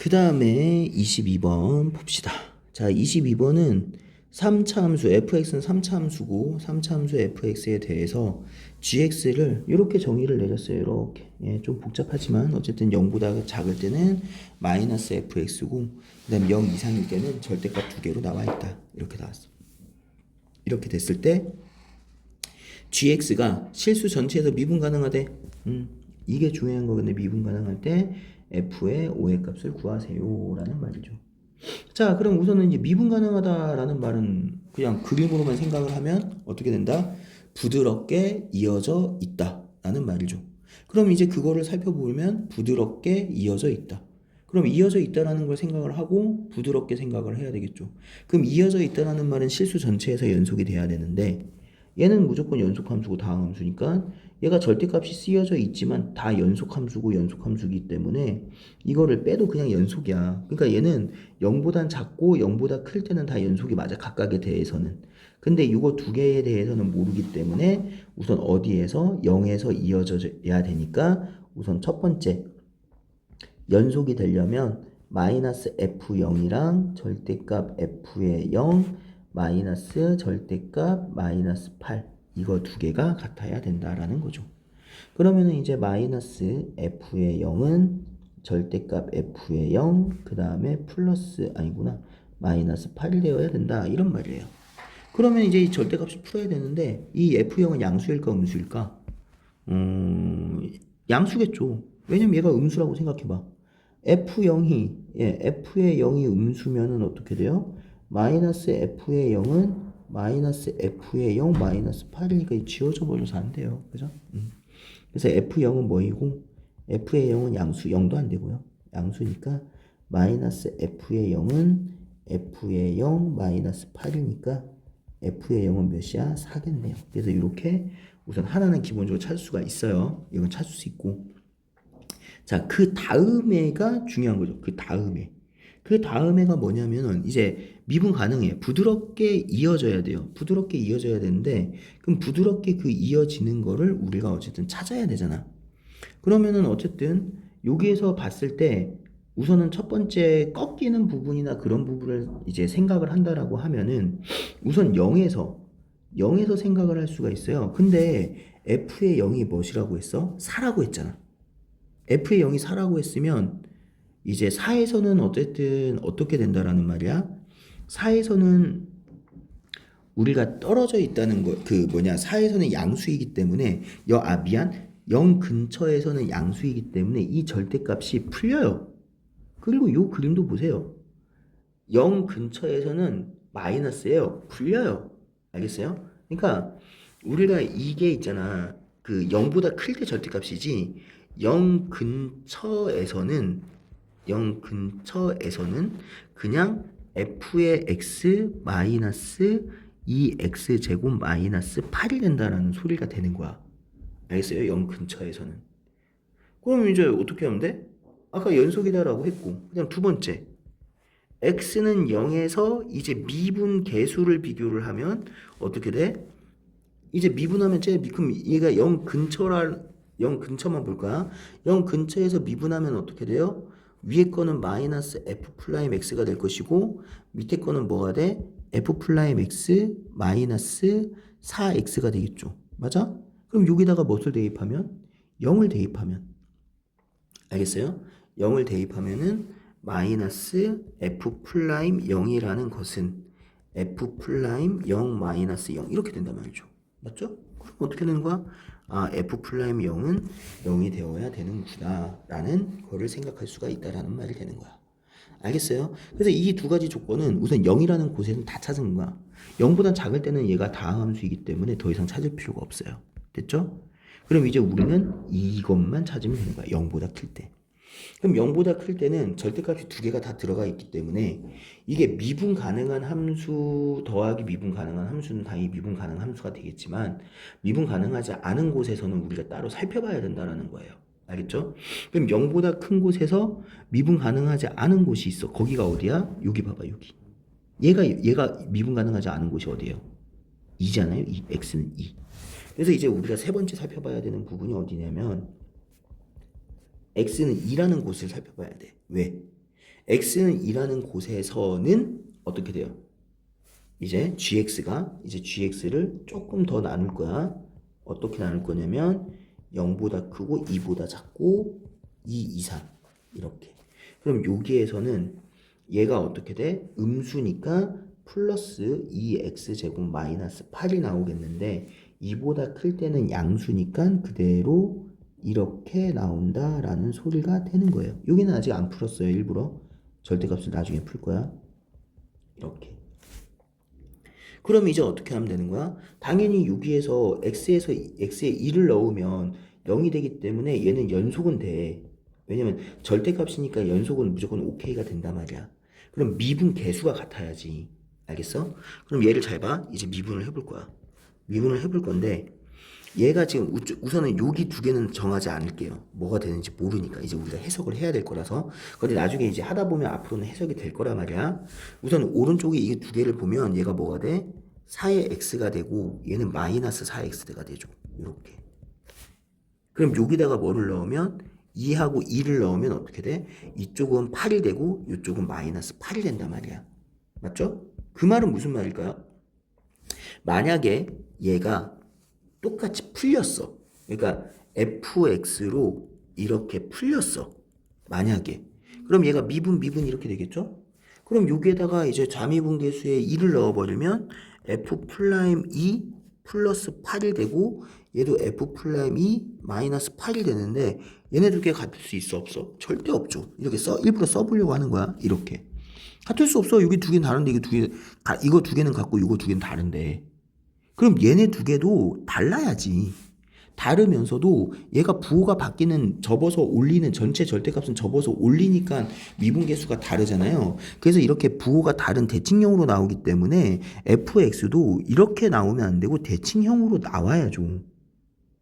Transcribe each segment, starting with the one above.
그 다음에 22번 봅시다. 자, 22번은 3차 함수, fx는 3차 함수고 3차 함수 fx에 대해서 gx를 이렇게 정의를 내렸어요. 이렇게. 예, 좀 복잡하지만 어쨌든 0보다 작을 때는 마이너스 fx고 그 다음 0 이상일 때는 절대값 두 개로 나와 있다. 이렇게 나왔어. 이렇게 됐을 때 gx가 실수 전체에서 미분 가능하대. 이게 중요한 거근데 미분 가능할 때 f의 5의 값을 구하세요 라는 말이죠. 자, 그럼 우선은 이제 미분 가능하다라는 말은 그냥 그림으로만 생각을 하면 어떻게 된다? 부드럽게 이어져 있다 라는 말이죠. 그럼 이제 그거를 살펴보면 부드럽게 이어져 있다. 그럼 이어져 있다라는 걸 생각을 하고 부드럽게 생각을 해야 되겠죠. 그럼 이어져 있다라는 말은 실수 전체에서 연속이 돼야 되는데 얘는 무조건 연속함수고 다항함수니까 얘가 절대값이 쓰여져 있지만 다 연속함수고 연속함수이기 때문에 이거를 빼도 그냥 연속이야. 그러니까 얘는 0보단 작고 0보다 클 때는 다 연속이 맞아. 각각에 대해서는. 근데 이거 두 개에 대해서는 모르기 때문에 우선 어디에서 0에서 이어져야 되니까 우선 첫 번째 연속이 되려면 마이너스 f0이랑 절대값 f의 0 마이너스 절대값 마이너스 8 이거 두 개가 같아야 된다라는 거죠. 그러면은 이제 마이너스 f의 0은 절대값 f의 0 그 다음에 플러스 아니구나 마이너스 8이 되어야 된다 이런 말이에요. 그러면 이제 이 절대값을 풀어야 되는데 이 f0은 양수일까 음수일까? 양수겠죠. 왜냐면 얘가 음수라고 생각해봐. F0이 F의 0이 음수면은 어떻게 돼요? 마이너스 F의 0은 마이너스 F의 0 마이너스 8이니까 지워져 버려서 안 돼요. 그죠? 그래서 F0은 뭐이고 F의 0은 양수 0도 안 되고요. 양수니까 마이너스 F의 0은 F의 0 마이너스 8이니까 F의 0은 몇이야? 4겠네요. 그래서 이렇게 우선 하나는 기본적으로 찾을 수가 있어요. 이건 찾을 수 있고 자, 그 다음에가 중요한 거죠. 그 다음에. 그 다음에가 뭐냐면은 이제 미분 가능해. 부드럽게 이어져야 돼요. 부드럽게 이어져야 되는데 그럼 부드럽게 그 이어지는 거를 우리가 어쨌든 찾아야 되잖아. 그러면은 어쨌든 여기에서 봤을 때 우선은 첫 번째 꺾이는 부분이나 그런 부분을 이제 생각을 한다라고 하면은 우선 0에서 생각을 할 수가 있어요. 근데 f의 0이 무엇이라고 했어? 4라고 했잖아. f의 0이 4라고 했으면 이제 4에서는 어쨌든 어떻게 된다라는 말이야? 4에서는 우리가 떨어져 있다는 거, 그 뭐냐, 4에서는 양수이기 때문에, 미안. 0 근처에서는 양수이기 때문에 이 절대값이 풀려요. 그리고 이 그림도 보세요. 0 근처에서는 마이너스예요. 풀려요. 알겠어요? 그러니까 우리가 이게 있잖아. 그 0보다 클 때 절대값이지 0 근처에서는 그냥 f의 x 마이너스 2x 제곱 마이너스 8이 된다라는 소리가 되는 거야. 알겠어요? 0 근처에서는. 그럼 이제 어떻게 하면 돼? 아까 연속이다라고 했고 그냥 두 번째 x는 0에서 이제 미분 개수를 비교를 하면 어떻게 돼? 이제 미분하면 그럼 얘가 0 근처만 볼 거야. 0 근처에서 미분하면 어떻게 돼요? 위에 거는 마이너스 f 플라임 x가 될 것이고 밑에 거는 뭐가 돼? f 플라임 x 마이너스 4x가 되겠죠. 맞아? 그럼 여기다가 무엇을 대입하면? 0을 대입하면 알겠어요? 0을 대입하면은 마이너스 f 플라임 0이라는 것은 f 플라임 0 마이너스 0 이렇게 된단 말이죠. 맞죠? 그럼 어떻게 되는 거야? f 플라임 0은 0이 되어야 되는구나 라는 거를 생각할 수가 있다라는 말이 되는 거야. 알겠어요? 그래서 이 두 가지 조건은 우선 0이라는 곳에는 다 찾은 거야. 0보다 작을 때는 얘가 다항함수이기 때문에 더 이상 찾을 필요가 없어요. 됐죠? 그럼 이제 우리는 이것만 찾으면 되는 거야. 0보다 클 때. 그럼 0보다 클 때는 절대값이 두 개가 다 들어가 있기 때문에 이게 미분 가능한 함수 더하기 미분 가능한 함수는 당연히 미분 가능한 함수가 되겠지만 미분 가능하지 않은 곳에서는 우리가 따로 살펴봐야 된다는 거예요. 알겠죠? 그럼 0보다 큰 곳에서 미분 가능하지 않은 곳이 있어. 거기가 어디야? 여기 봐봐, 여기. 얘가 미분 가능하지 않은 곳이 어디예요? 2잖아요. x는 2. 그래서 이제 우리가 세 번째 살펴봐야 되는 부분이 어디냐면 x는 2라는 곳을 살펴봐야 돼. 왜? x는 2라는 곳에서는 어떻게 돼요? 이제 gx를 조금 더 나눌 거야. 어떻게 나눌 거냐면 0보다 크고 2보다 작고 2 이상 이렇게. 그럼 여기에서는 얘가 어떻게 돼? 음수니까 플러스 2x제곱 마이너스 8이 나오겠는데 2보다 클 때는 양수니까 그대로 이렇게 나온다라는 소리가 되는 거예요. 여기는 아직 안 풀었어요. 일부러. 절대값을 나중에 풀 거야. 이렇게. 그럼 이제 어떻게 하면 되는 거야? 당연히 여기에서 x에서 x에 2를 넣으면 0이 되기 때문에 얘는 연속은 돼. 왜냐면 절대값이니까 연속은 무조건 OK가 된단 말이야. 그럼 미분 개수가 같아야지. 알겠어? 그럼 얘를 잘 봐. 이제 미분을 해볼 거야. 미분을 해볼 건데 얘가 지금 우선은 여기 두 개는 정하지 않을게요. 뭐가 되는지 모르니까 이제 우리가 해석을 해야 될 거라서. 근데 나중에 이제 하다 보면 앞으로는 해석이 될 거란 말이야. 우선 오른쪽에 이 두 개를 보면 얘가 뭐가 돼? 4의 x가 되고 얘는 마이너스 4x가 되죠. 이렇게. 그럼 여기다가 뭐를 넣으면 2하고 2를 넣으면 어떻게 돼? 이쪽은 8이 되고 이쪽은 마이너스 8이 된단 말이야. 맞죠? 그 말은 무슨 말일까요? 만약에 얘가 똑같이 풀렸어. 그러니까 fx로 이렇게 풀렸어. 만약에. 그럼 얘가 미분 이렇게 되겠죠? 그럼 여기에다가 이제 자미분계수에 2를 넣어버리면 f'2 플러스 8이 되고 얘도 f'2 마이너스 8이 되는데 얘네 두 개 같을 수 있어 없어? 절대 없죠. 이렇게 일부러 써보려고 하는 거야. 이렇게. 같을 수 없어. 여기 두 개는 다른데 이거 두 개는 같고 이거 두 개는 다른데. 그럼 얘네 두 개도 달라야지. 다르면서도 얘가 부호가 바뀌는 접어서 올리는 전체 절대값은 접어서 올리니까 미분계수가 다르잖아요. 그래서 이렇게 부호가 다른 대칭형으로 나오기 때문에 fx도 이렇게 나오면 안 되고 대칭형으로 나와야죠.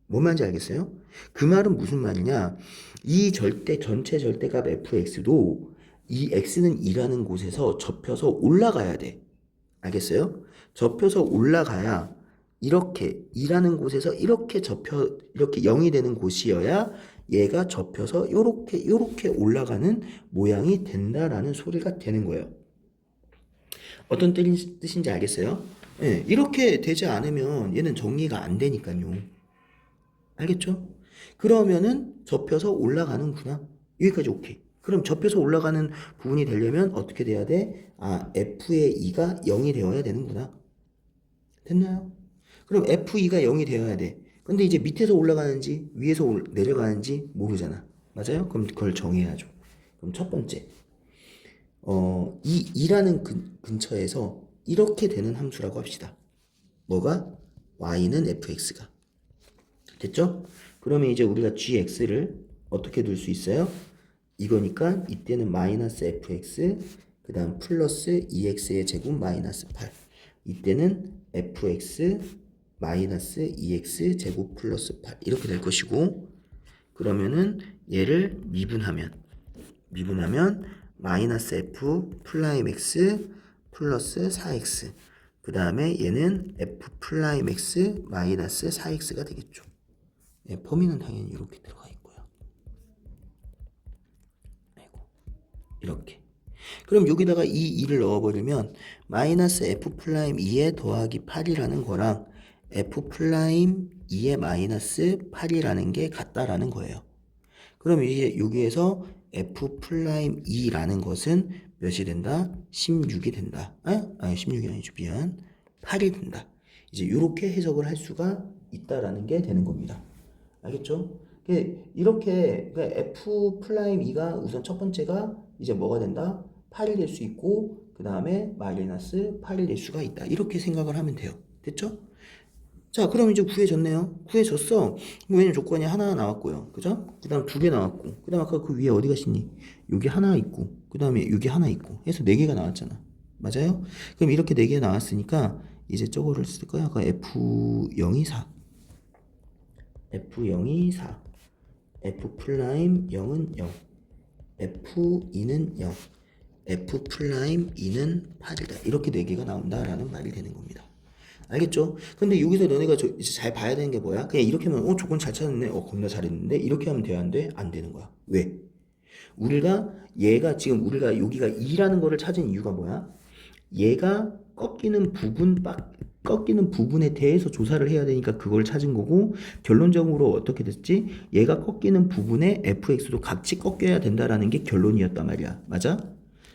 뭔 말인지 알겠어요? 그 말은 무슨 말이냐? 이 전체 절대값 fx도 이 x는 2라는 곳에서 접혀서 올라가야 돼. 알겠어요? 접혀서 올라가야 이렇게 2라는 곳에서 이렇게 0이 되는 곳이어야 얘가 접혀서 요렇게 올라가는 모양이 된다라는 소리가 되는 거예요. 어떤 뜻인지 알겠어요? 네, 이렇게 되지 않으면 얘는 정리가 안 되니까요. 알겠죠? 그러면은 접혀서 올라가는구나. 여기까지 오케이. 그럼 접혀서 올라가는 부분이 되려면 어떻게 돼야 돼? f의 2가 0이 되어야 되는구나. 됐나요? 그럼 f2가 0이 되어야 돼. 근데 이제 밑에서 올라가는지 위에서 내려가는지 모르잖아. 맞아요? 그럼 그걸 정해야죠. 그럼 첫 번째, 이 2라는 근처에서 이렇게 되는 함수라고 합시다. 뭐가? y는 fx가. 됐죠? 그러면 이제 우리가 gx를 어떻게 둘 수 있어요? 이거니까 이때는 마이너스 fx 그 다음 플러스 2x의 제곱 마이너스 8 이때는 fx 마이너스 2x 제곱 플러스 8 이렇게 될 것이고 그러면은 얘를 미분하면 마이너스 f 플라임 x 플러스 4x 그 다음에 얘는 f 플라임 x 마이너스 4x가 되겠죠. 예, 범위는 당연히 이렇게 들어가 있고요. 아이고, 이렇게. 그럼 여기다가 이 2를 넣어버리면 마이너스 f 플라임 2에 더하기 8이라는 거랑 f 플라임 2에 마이너스 8이라는 게 같다라는 거예요. 그럼 이제 여기에서 f 플라임 2라는 것은 몇이 된다? 16이 된다. 16이 아니죠. 미안. 8이 된다. 이제 이렇게 해석을 할 수가 있다라는 게 되는 겁니다. 알겠죠? 이렇게 f 플라임 2가 우선 첫 번째가 이제 뭐가 된다? 8이 될 수 있고 그 다음에 마이너스 8이 될 수가 있다. 이렇게 생각을 하면 돼요. 됐죠? 자, 그럼 이제 구해졌네요. 구해졌어. 왜냐면 조건이 하나 나왔고요. 그죠? 그 다음 두 개 나왔고. 그 다음 아까 그 위에 어디 가시니? 여기 하나 있고. 그 다음에 여기 하나 있고. 해서 네 개가 나왔잖아. 맞아요? 그럼 이렇게 네 개 나왔으니까 이제 저거를 쓸 거야. 아까 F0이 4. F0이 4. F 플라임 0은 0. F2는 0. F 플라임 2는 8이다. 이렇게 네 개가 나온다라는 말이 되는 겁니다. 알겠죠? 근데 여기서 너네가 이제 잘 봐야 되는 게 뭐야? 그냥 이렇게 하면 조건 잘 찾았네. 겁나 잘했는데 이렇게 하면 돼야 안 돼? 안 되는 거야. 왜? 얘가 지금 우리가 여기가 2라는 거를 찾은 이유가 뭐야? 얘가 꺾이는 부분에 대해서 조사를 해야 되니까 그걸 찾은 거고, 결론적으로 어떻게 됐지? 얘가 꺾이는 부분에 fx도 같이 꺾여야 된다라는 게 결론이었단 말이야. 맞아?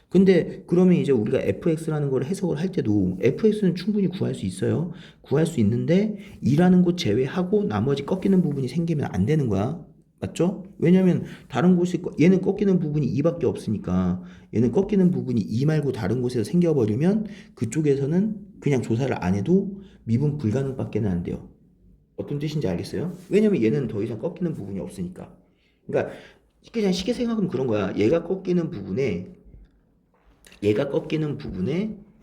근데 그러면 이제 우리가 fx라는 걸 해석을 할 때도 fx는 충분히 구할 수 있어요. 구할 수 있는데 2라는 곳 제외하고 나머지 꺾이는 부분이 생기면 안 되는 거야. 맞죠? 왜냐면 다른 곳이 얘는 꺾이는 부분이 2밖에 없으니까, 얘는 꺾이는 부분이 2 말고 다른 곳에서 생겨버리면 그쪽에서는 그냥 조사를 안 해도 미분 불가능밖에는 안 돼요. 어떤 뜻인지 알겠어요? 왜냐면 얘는 더 이상 꺾이는 부분이 없으니까. 그러니까 그냥 쉽게 생각하면 그런 거야. 얘가 꺾이는 부분에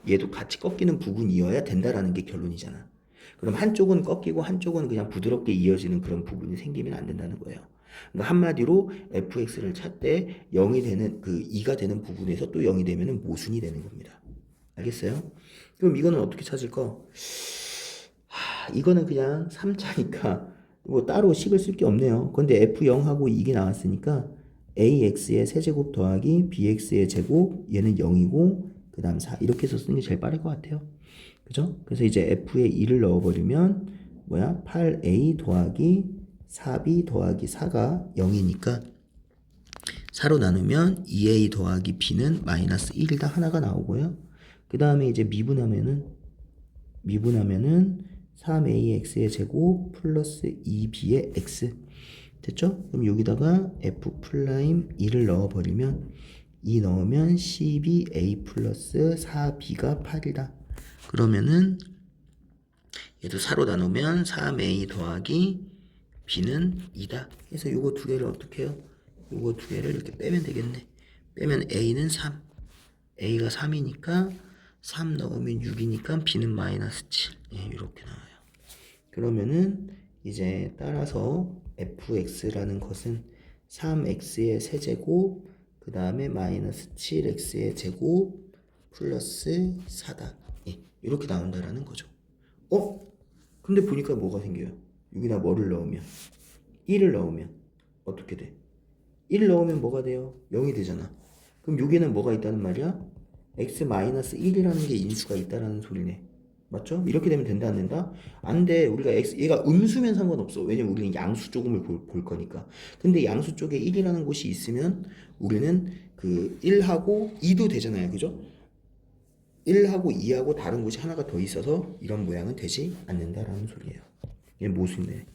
얘도 같이 꺾이는 부분이어야 된다라는 게 결론이잖아. 그럼 한쪽은 꺾이고 한쪽은 그냥 부드럽게 이어지는 그런 부분이 생기면 안 된다는 거예요. 그러니까 한마디로 fx를 찾되 0이 되는 그 2가 되는 부분에서 또 0이 되면 모순이 되는 겁니다. 알겠어요? 그럼 이거는 어떻게 찾을까? 이거는 그냥 3차니까 뭐 따로 식을 쓸 게 없네요. 근데 f0하고 이게 나왔으니까 ax의 세제곱 더하기 bx의 제곱, 얘는 0이고 그 다음 4 이렇게 해서 쓰는 게 제일 빠를 것 같아요. 그죠? 그래서 이제 f에 2를 넣어버리면 뭐야? 8a 더하기 4b 더하기 4가 0이니까 4로 나누면 2a 더하기 b는 마이너스 1이다 하나가 나오고요. 그 다음에 이제 미분하면은 3ax의 제곱 플러스 2b의 x 됐죠? 그럼 여기다가 f'2를 넣어버리면 2 넣으면 12a 플러스 4b가 8이다. 그러면은 얘도 4로 나누면 3a 더하기 b는 2다. 그래서 요거 두 개를 어떻게 해요? 요거 두 개를 이렇게 빼면 되겠네. 빼면 a는 3. a가 3이니까 3 넣으면 6이니까 b는 마이너스 7. 예, 이렇게 나와요. 그러면은 이제 따라서 fx라는 것은 3x의 세제곱 그 다음에 마이너스 7x의 제곱 플러스 4다. 예, 이렇게 나온다라는 거죠. 근데 보니까 뭐가 생겨요? 여기다 뭐를 넣으면 1을 넣으면 어떻게 돼? 1 넣으면 뭐가 돼요? 0이 되잖아. 그럼 여기는 뭐가 있다는 말이야? x-1이라는 게 인수가 있다라는 소리네. 맞죠? 이렇게 되면 된다 안 된다? 안 돼. 우리가 얘가 음수면 상관없어. 왜냐면 우리는 양수 조금을 볼 거니까. 근데 양수 쪽에 1이라는 곳이 있으면 우리는 그 1하고 2도 되잖아요. 그죠? 1하고 2하고 다른 곳이 하나가 더 있어서 이런 모양은 되지 않는다라는 소리예요. 이게 모순이네.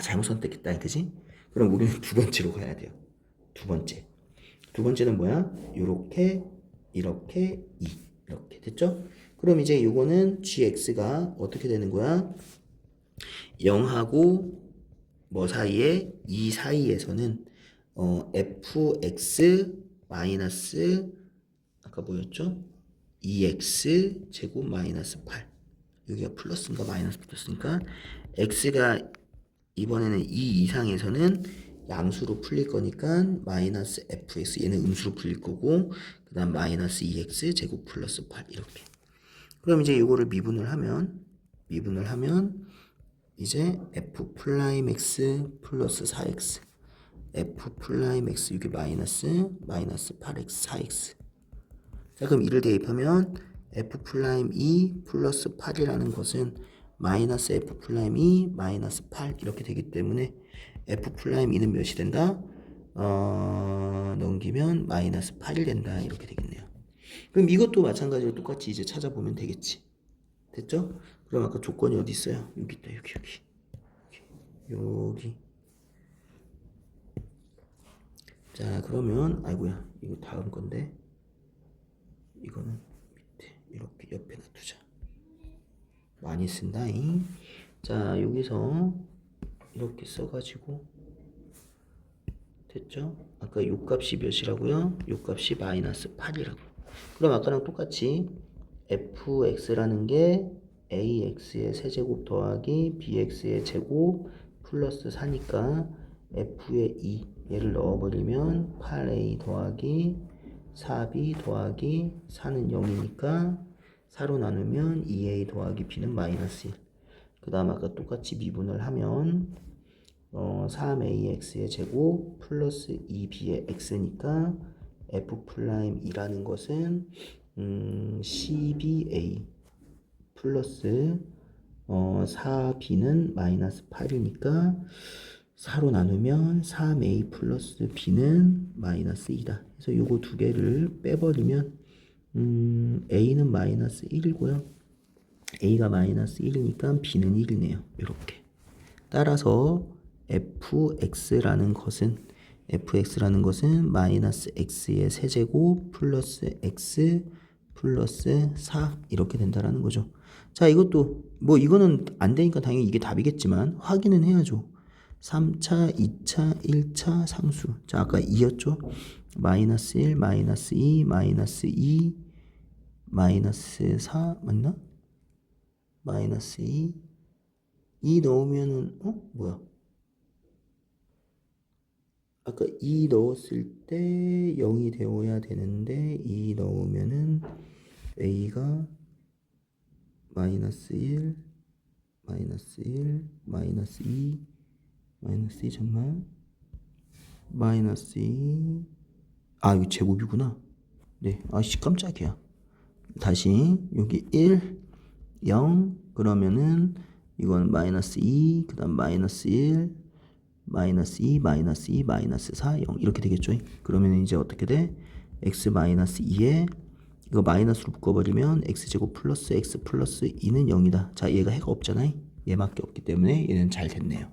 잘못 선택했다. 그지? 그럼 우리는 두 번째로 가야 돼요. 두 번째는 뭐야? 요렇게 이렇게 2 이렇게 됐죠? 그럼 이제 요거는 gx가 어떻게 되는 거야? 0하고 뭐 사이에 2 사이에서는 fx 마이너스 아까 뭐였죠? 2x 제곱 마이너스 8 여기가 플러스인가 마이너스 붙었으니까 x가 이번에는 2 이상에서는 양수로 풀릴 거니까 마이너스 fx 얘는 음수로 풀릴 거고 그 다음 마이너스 2x 제곱 플러스 8 이렇게. 그럼 이제 이거를 미분을 하면 이제 f 프라임 x 플러스 4x f 프라임 x 이게 마이너스 8x 4x. 자 그럼 이를 대입하면 f 프라임 2 플러스 8이라는 것은 마이너스 f 프라임 2 마이너스 8 이렇게 되기 때문에 f 프라임 2는 몇이 된다? 넘기면 마이너스 8이 된다 이렇게 되겠네요. 그럼 이것도 마찬가지로 똑같이 이제 찾아보면 되겠지. 됐죠? 그럼 아까 조건이 어디 있어요? 여기 있다. 여기. 자 그러면 아이고야 이거 다음 건데 이거는 밑에 이렇게 옆에 놔두자. 많이 쓴다잉. 자 여기서 이렇게 써가지고 됐죠? 아까 요 값이 몇이라고요? 요 값이 마이너스 8이라고. 그럼 아까랑 똑같이 fx라는 게 ax의 세제곱 더하기 bx의 제곱 플러스 4니까 f의 2 얘를 넣어버리면 8a 더하기 4b 더하기 4는 0이니까 4로 나누면 2a 더하기 b는 마이너스 1. 그 다음 아까 똑같이 미분을 하면 3ax의 제곱 플러스 2b의 x니까 f'이라는 것은 12a 플러스 4b는 마이너스 8이니까 4로 나누면 3a 플러스 b는 마이너스 2다. 그래서 요거 두 개를 빼버리면 a는 마이너스 1이고요. a가 마이너스 1이니까 b는 1이네요. 이렇게. 따라서 fx라는 것은 마이너스 x의 세제곱 플러스 x 플러스 4 이렇게 된다라는 거죠. 자, 이것도 뭐 이거는 안 되니까 당연히 이게 답이겠지만 확인은 해야죠. 3차, 2차, 1차 상수. 자, 아까 2였죠? 마이너스 1, 마이너스 2, 마이너스 2, 마이너스 4 맞나? 마이너스 2 넣으면은 뭐야? 아까 2 넣었을 때 0이 되어야 되는데 2 넣으면은 a가 마이너스 1, 마이너스 1, 마이너스 2, 마이너스 2 잠만 마이너스 2 이거 제곱이구나. 네, 아씨 깜짝이야. 다시 여기 1, 0 그러면은 이건 마이너스 2, 그 다음 마이너스 1, 마이너스 2, 마이너스 2, 마이너스 4, 0 이렇게 되겠죠. 그러면 이제 어떻게 돼? x 마이너스 2에 이거 마이너스로 묶어버리면 x제곱 플러스 x 플러스 2는 0이다. 자, 얘가 해가 없잖아요. 얘밖에 없기 때문에 얘는 잘 됐네요.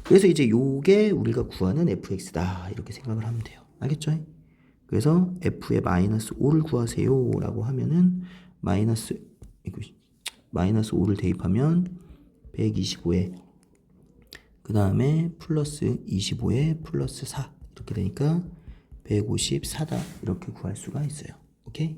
그래서 이제 요게 우리가 구하는 fx다 이렇게 생각을 하면 돼요. 알겠죠? 그래서 f의 마이너스 5를 구하세요 라고 하면은 마이너스 5를 대입하면 125에 그 다음에 플러스 25에 플러스 4 이렇게 되니까 154다 이렇게 구할 수가 있어요. 오케이?